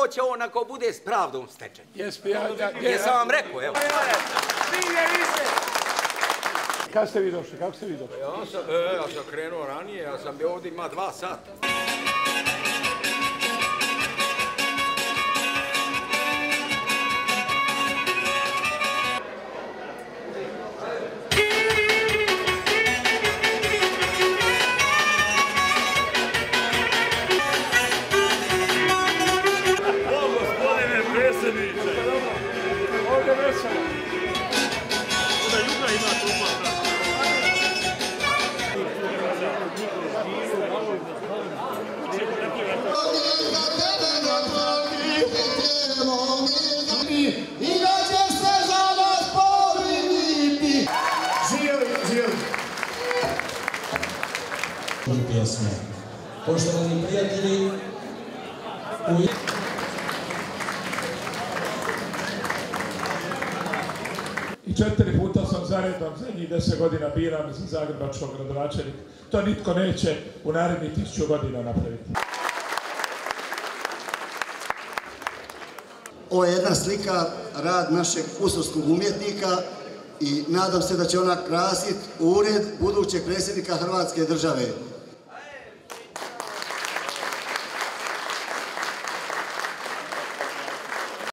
to će on ako bude s pravdom stečen. Jesam vam rekao, evo. Kako ste vi došli? Kako ste vi došli? Ja sam krenuo ranije, ja sam bio ovdje ima 2 sata. Poštovani prijatelji, i 4 puta sam zaredom zadnjih 10 godina biran za zagrebačkog gradonačelnika. To nitko neće u narednih 1000 godina napraviti. Ovo je jedna slika, rad našeg kosovskog umjetnika i nadam se da će ona krasiti ured budućeg predsjednika Hrvatske države.